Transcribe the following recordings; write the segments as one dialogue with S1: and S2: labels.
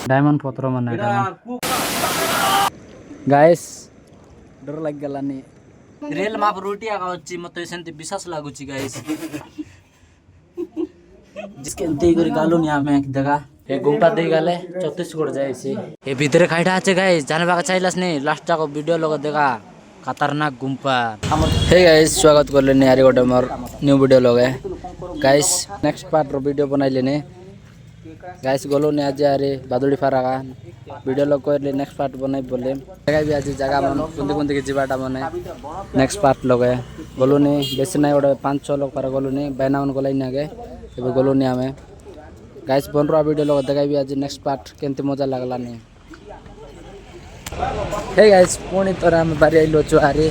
S1: Diamond पत्र मन guys डर लग गलानी रेल माप रोटी आगा अछि मते सेंति विश्वास लागुछि गाइस जिसके अंते करी गालु नि आमे जगह ए गुंपा दे गले छत्तीसगढ़ जायसी ए भीतर खाइटा আছে गाइस जानबा चाइलास ने लास्ट जाको वीडियो लग देखा खतरनाक गुंपा हे गाइस स्वागत करले ने यारी गोटे मोर न्यू वीडियो लगे गाइस नेक्स्ट पार्ट रो वीडियो बनाइले ने गाइस गोलो ने आज यारे बादुड़ी फारागा वीडियो लग करले नेक्स्ट पार्ट बनाइ बोले जगह भी आज जगह मन कुंदी कुंदी के जीवाटा मने नेक्स्ट पार्ट लगे गोलो ने बेसी नाही ओडे 5-6 लोग पर गोलो ने बैना मन गोलाई नागे एबे गोलो ने हमें गाइस बनरा वीडियो लग देखा भी आज नेक्स्ट पार्ट केंते मजा लागला ने हे गाइस पुणी तर हम बारी आइलो छु आरे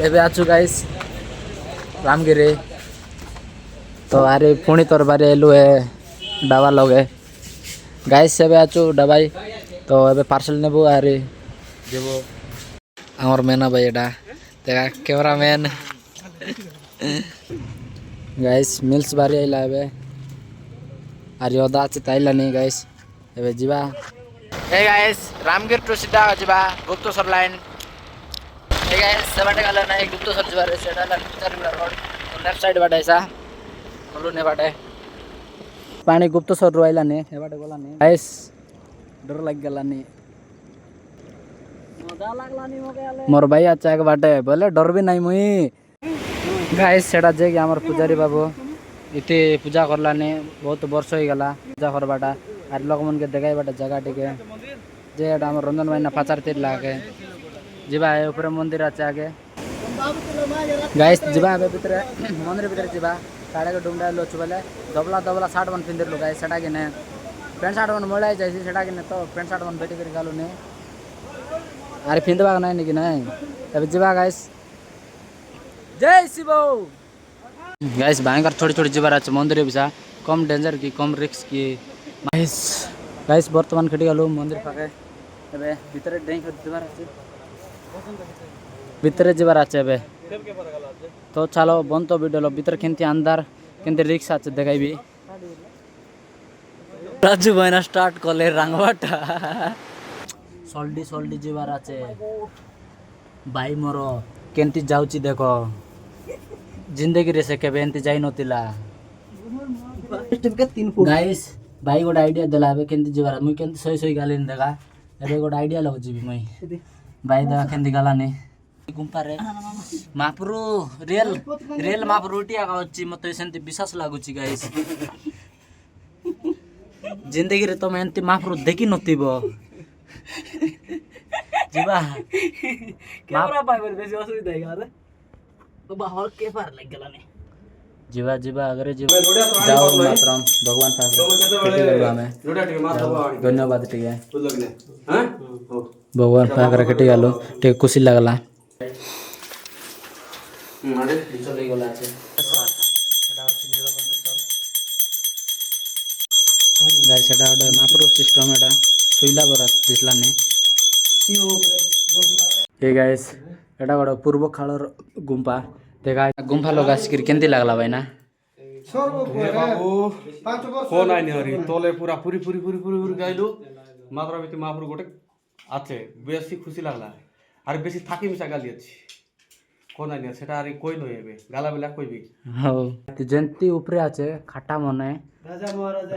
S1: एबे आछु गाइस रामगिरी तो आरे पुणी तर बारी आइलो है डाबा लगे गाइस एबे आछु डबाई तो एबे पार्सल नेबो आरे जेबो हमर मेना भाई एटा तेगा कैमरामैन गाइस मिल्स बारी आइला एबे आरे ओदा छ ताइला नहीं गाइस एबे जीवा हे गाइस रामगिर टू सीधा जीवा गुप्तेश्वर लाइन हे गाइस सेबाटे गला ना एक गुप्तेश्वर जीवा रे सेटा ला चारबेला रोड लेफ्ट साइड बाटे ऐसा बोलू ने बाटे पानी गुप्तेश्वर रो आइला ने हे बाटे गला ने गाइस डर लग गला ने मजा लागला नि मोके आले मोर भाई अच्छा के बाटे बोले डर भी नहीं मुई गाइस सेटा जे कि हमर पुजारी बाबू इते पूजा करला ने बहुत वर्ष हो गला पूजा करबाटा आर लोग मन के देखाई बाटा जगह टिके जे एटा हमर रंजन भाई ना पाचार तीर लागे जीवा है ऊपर मंदिर আছে आगे गाइस जीवा है भीतर मंदिर भीतर जीवा साड़े के डुंडा लोच बोले दबला दबला 60 मन पिंदर लो गाइस सेटा के ने पैंट शर्ट मन मोड़ाई जाइसी सेटा के ने तो पैंट शर्ट मन बेटी कर गालो ने अरे पिंदबा नहीं नि कि नहीं तब जीवा गाइस जय शिवो गाइस भयंकर छोटी छोटी जीवार আছে मंदिर बिसा कम डेंजर की कम रिस्क की गाइस गाइस वर्तमान खटी गलो मंदिर पाके एबे भीतर डेंग जीवार আছে भीतर जीवार আছে एबे तो चलो बन तो वीडियो लो भीतर केंती अंदर केंती रिस्क আছে देखाइबी राजू भाईना स्टार्ट करले रंगवाटा सोल्डी सोल्डी जीवार আছে भाई मोर केंती जाउची देखो जिंदगी रे से केबे एंती जाई नतिला गाइस भाई गोड आईडिया देलाबे केंती जीवार मुई केंती सही सही गालिन देगा एबे गोड आईडिया लग जीबी मई भाई देगा केंती गालानी गुंपा रे मापरू रेल रेल माप रोटी आगा अछि मते सेंती विश्वास लागुछि गाइस जिंदगी रे तो एंती मापरू देखि नतिबो जीवा कैमरा पाइबर बेसी असुविधा है गारे तो बाहर के पार लग गलाने जीवा जीवा अगर जीवा जाओ मात्र भगवान पाकर में धन्यवाद ठीक है हां भगवान पाकर कटी गलो ठीक खुशी लागला मारे चले गला আছে एटा হচ্ছে নীলকণ্ঠেশ্বর गाइस एटा ओडे मापरो सिस्टम एटा सुइला बरा दिसला ने शिव ऊपर बसला हे गाइस एटा बड़ पूर्व खालर गुंपा देखा गुंफा लोग आसिक केंती लागला भाई ना
S2: बाबू 5 वर्ष कोन आइनी हरी तले पूरा पूरी पूरी पूरी पूरी पूरी गाइलु मात्र बिति मापुर गोटे आछे बेसी खुशी लागला आर बेसी थाकी मिसा गाली अछि कोन आइनी सेटा आरी कोइ न हेबे गाला बेला कोइबी
S1: हो ती जंती ऊपरे आछे खाटा मने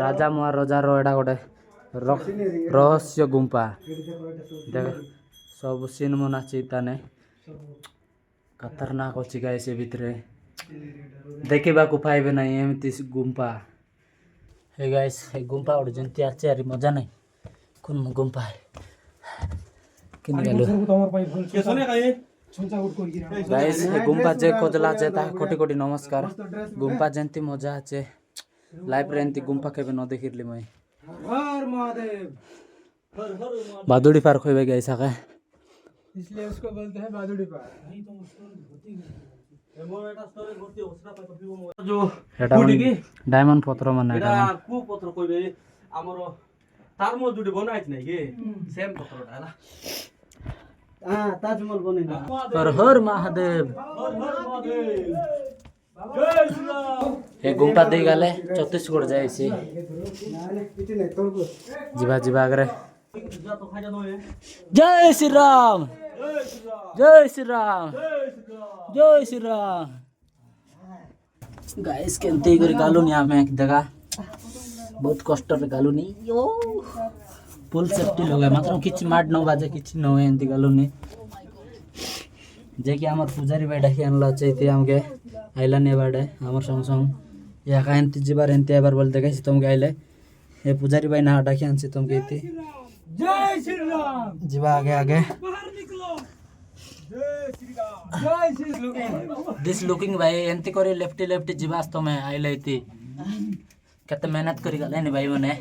S1: राजा महाराजा रो एटा गोटे रहस्य गुंपा देख सब सीन मन अछि ताने खतरनाक अछि गाइस ए भितरे देखिबा को पाइबे नहीं एमती गुंपा हे गाइस ए गुंपा और जंती आछे आरी मजा नहीं कोन गुंपा है किन गेलो
S2: के सुने काई
S1: गाइस ए गुंपा जे कोजला जे ता कोटी कोटी नमस्कार गुंपा जंती मजा आछे लाइव रेंती गुंपा केबे न देखिरली मई हर महादेव बादुड़ी पार खोइबे गाइस आके इसलिए उसको बोलते हैं बादुड़ी पार नहीं तो मुश्किल एमो एटा स्टोरी भर्ती होसरा पाइ पपिबो जो कुडी की डायमंड पत्र मन
S2: एटा कु पत्र कइबे हमरो तारमो जुडी बनाइछ नै के सेम पत्रटा हला ताजमहल बनेना
S1: हर हर महादेव ଏ ଗୁମ୍ଫା ଦେଇ ଗଲେ ଛତିଶଗଡ଼ ଯାଇଛି ଯିବା ଯିବା ଆଗରେ ଜୟ ଶ୍ରୀରାମ ଜୟ ଶ୍ରୀରାମ ଜୟ ଶ୍ରୀରାମ गाइस केमती करी गालुनी आमे देखा बहुत कष्ट रे गालुनी यो फुल सेफ्टी लगा मात्र किछि माड न बाजे किछि न होय एंती गालुनी जे कि हमर पुजारी भाई डाकी आनला चैती हमके आइला ने बाडे हमर संग संग या का एंती जिबार एंती आबार बोल देखाइछ तुमके आइले ए पुजारी भाई ना डाकी आनछि तुमके इति जय श्री राम जिबा आगे आगे बाहर निकलो दिस लुकिंग भाई एंती करी लेफ्टी लेफ्टी जीवास तमे आइले इति केते मेहनत करी गले नि भाई माने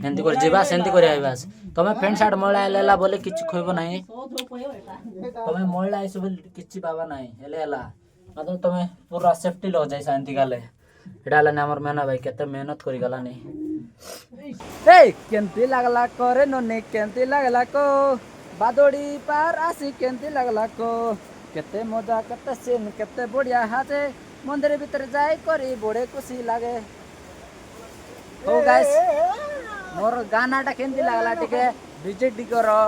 S1: एंती कर जीवास एंती करी आइबास तमे पेंट शर्ट मोळा आइलेला बोले किछि खोइबो नाही तमे मोळा आइसो बोले किछि बाबा नाही हेलेला मतलब तमे पूरा सेफ्टी लो जाय शांति गाले एडाला ने हमर मेना भाई केते मेहनत करी गला नि ए केंती लागला करे नने केंती लागला को बादोड़ी पार आसी केंती लगला को केते मजा केते सीन केते बढ़िया हाथे मंदिर भीतर जाई करी बड़े खुशी लागे ओ गाइस मोर गानाटा केंती लागला टिके विजिट करो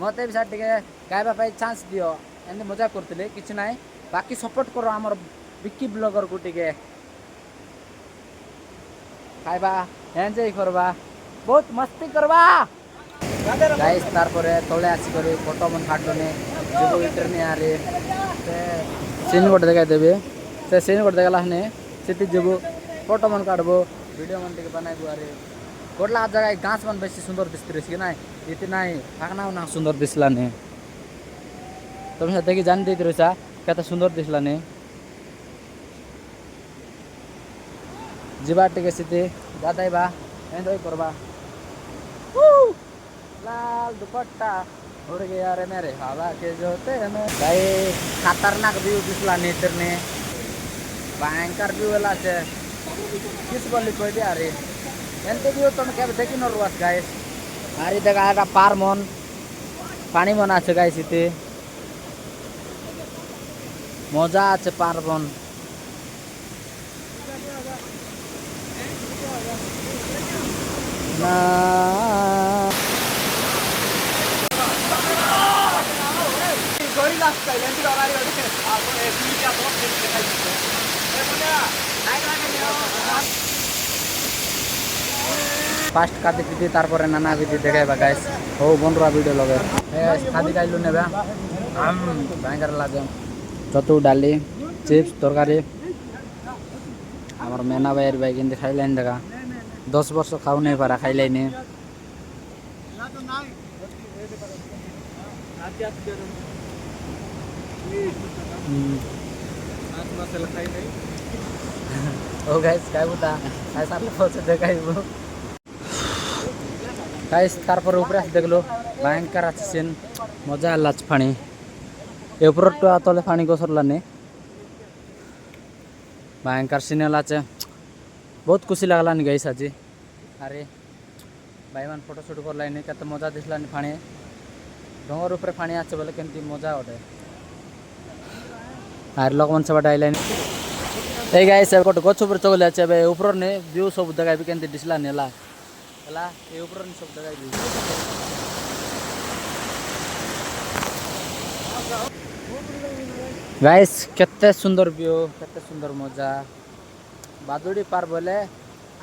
S1: मते भी टिके गायबा पाई चांस दियो एंदी मजा करतले किछ नाही बाकी सपोर्ट करो हमर विकी ब्लॉगर को टिके खाइबा एंजॉय करबा बहुत मस्ती करबा गाइस तारपरे तळे आसी करे फोटो मन फाटने जो इंटरने आरे से सीन गोट देखाइ देबे से सीन गोट देखाला हने सेति जेबो फोटो मन काटबो वीडियो मन टिके बनाइबो आरे कोटला जगह गाछ मन बेसी सुंदर दिसते कि नाही इति नाही फाकना ना सुंदर दिसला ने तुम से देखि जान देत रहसा कते सुंदर दिसला ने जिबा टिके सिते गादाइबा एन्जॉय करबा लाल दुपट्टा उड़ गया रे मेरे हवा के जोते में भाई खतरनाक व्यू दिसला नेचर ने भयंकर व्यू वाला छे किस बोली कोई दे अरे एंते व्यू तुम के देखि न रुआस गाइस आरी जगह का पार मन पानी मन আছে गाइस इते मजा আছে पार मन ना फास्ट खाते पीते तारपरे नाना विधि देखाइबा गाइस हो बनरा वीडियो लगे खादी खाइलु नेबा भयंकर लागे चतु डाली चिप्स तरकारी हमर मेना भाई भाई किन खाइलेन देखा 10 वर्ष खाउ नै पारा खाइलेनी ओ गाइस काय बुता काय सारले पछे देखाइबो गाइस तारपर ऊपर देखलो भयंकर আছে सीन मजा आलाच पानी ए ऊपर तो तले पानी गसरलाने भयंकर सीन आलाच बहुत खुशी लागलानी गाइस आज अरे भाई मान फोटो शूट करलानी कते मजा दिसलानी पानी डोंगर ऊपर पानी आछे बोले केमती मजा ओटे आर लोक मन सब डाइलाइन ए गाइस अब कोट गछ ऊपर चले आछे बे ऊपर ने व्यू सब देखाबी केमती दिसलानी हला हला ए ऊपर ने सब देखाबी गाइस केते सुंदर व्यू केते सुंदर मजा बादुड़ी पार बोले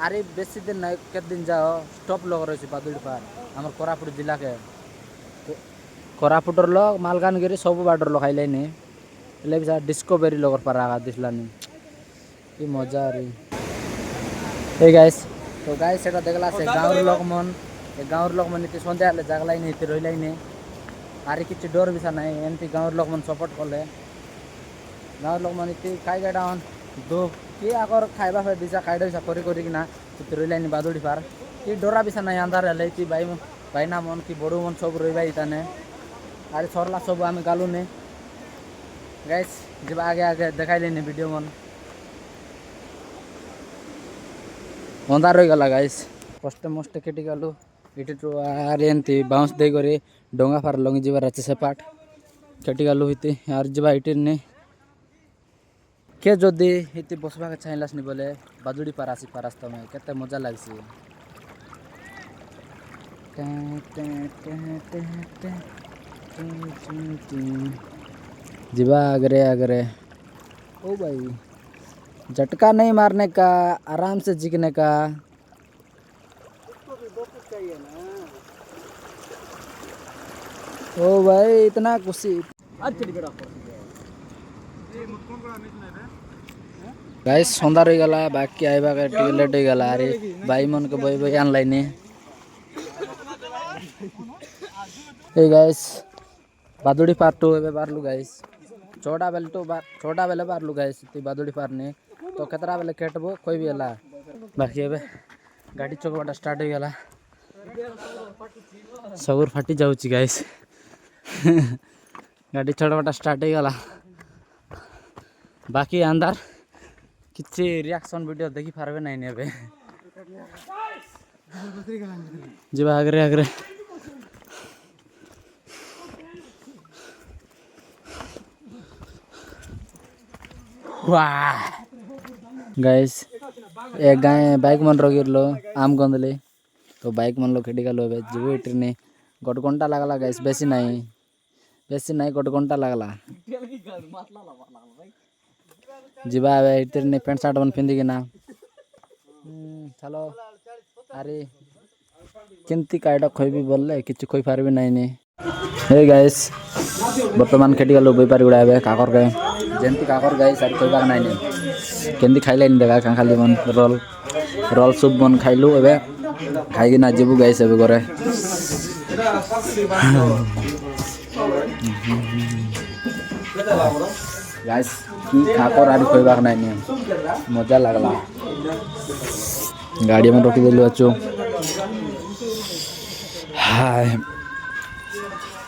S1: आरे बेसी दिन नहीं के दिन जाओ स्टॉप लग रही बादुड़ी पार हमर कोरापुट जिला के कोरापुटर लो मालकानगिरी सब बाडर लो खाइलेनी ले बिसा डिस्कवरी लगर पार आगा दिसलानी की मजा रे ए गाइस तो गाइस एटा देखला से गांव लोग मन इति संध्या ले जागलाई नहीं इति रहिलाई नहीं आरे किछि डर बिसा नहीं एंती गांव लोग मन सपोर्ट करले गांव लोग मन इति खाइ गाडान दो कि आगर खाइबा फे दिसा खाइडो सा करी करी कि ना इति रहिलानी बादुड़ी पार कि डरा बिसा नहीं अंधार ले इति भाई ना मन की बड़ो मन सब रहिबा इताने आरे सरला सब आमे गालू ने गाइस जब आगे आगे देखाइलेनी वीडियो मन अंधार रही गला गाइस कष्ट मस्ट केटी गलु इटी तो आरे एंती बाउंस दे करे डोंगा फार लंगी जीवार আছে से पाट केटी गलु इति यार जबा इटी ने के जदि इति बसवा के चाहलासनी बोले बाजुड़ी पार आसी पारास तमे केते मजा लागसी जीवा आगरे आगरे ओ भाई झटका नहीं मारने का आराम से जीकने का ओ भाई इतना खुशी गाइस संदार हो गला बाकी आइबा के टिके लेट हो गला अरे भाई मन के बई बई ऑनलाइन ए गाइस बादुड़ी पार टू एबे बारलु गाइस छोटा बेले बारलु गाइस ती बादुड़ी पार ने तो केतरा बेले केटबो कोई भी हला बाकी एबे गाड़ी चकवाटा स्टार्ट हो गला सगुर फाटी जाउची गाइस गाड़ी चढ़वाटा स्टार्ट हो गला बाकी अंदर किसी रिएक्शन वीडियो देखी पारबे नहीं ने बे जीवा आगरे आगरे वाह गाइस एक गाय बाइक मन रगिरलो आम गंदले तो बाइक मन लो खेडी गलो बे जीवो इटने गोट घंटा लागला गाइस बेसी नहीं गोट घंटा लागला जीवा इतने पैंट शर्ट बन पिंदी ना चलो अरे केमती कायडा खोइबी बोलले किछु खोइ पारबी नहीं ने हे गाइस वर्तमान खेटी गलो बेपारी गुडा बे काकर गए जेंती काकर गए सारी खोइबा नहीं ने केंदी खाइले नि देगा का खाली मन रोल सूप बन खाइलु एबे खाइगी ना जीबु गाइस एबे घरे गाइस की खाकर आरी खोइबा नहीं ने मजा लागला गाड़ी में रोकी देलु अच्छो हाय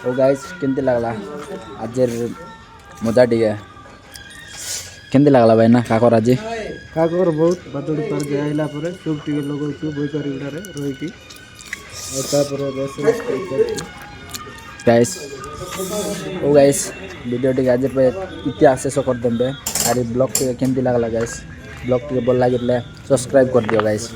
S1: ओ गाइस केंती लागला आजेर मजा दिए केंती लागला भाई ना काकर आज
S3: काकर बहुत बादुड़ी पार जाइला परे सब टिके लगौछु बैपारी गुडारे रहिकी और तापर बस
S1: गाइस ओ गाइस वीडियो टी आज पे इतिहास शेष कर देबे आरे ब्लॉग के केंती लागला गाइस ब्लॉग के बोल लागिले सब्सक्राइब कर दियो गाइस।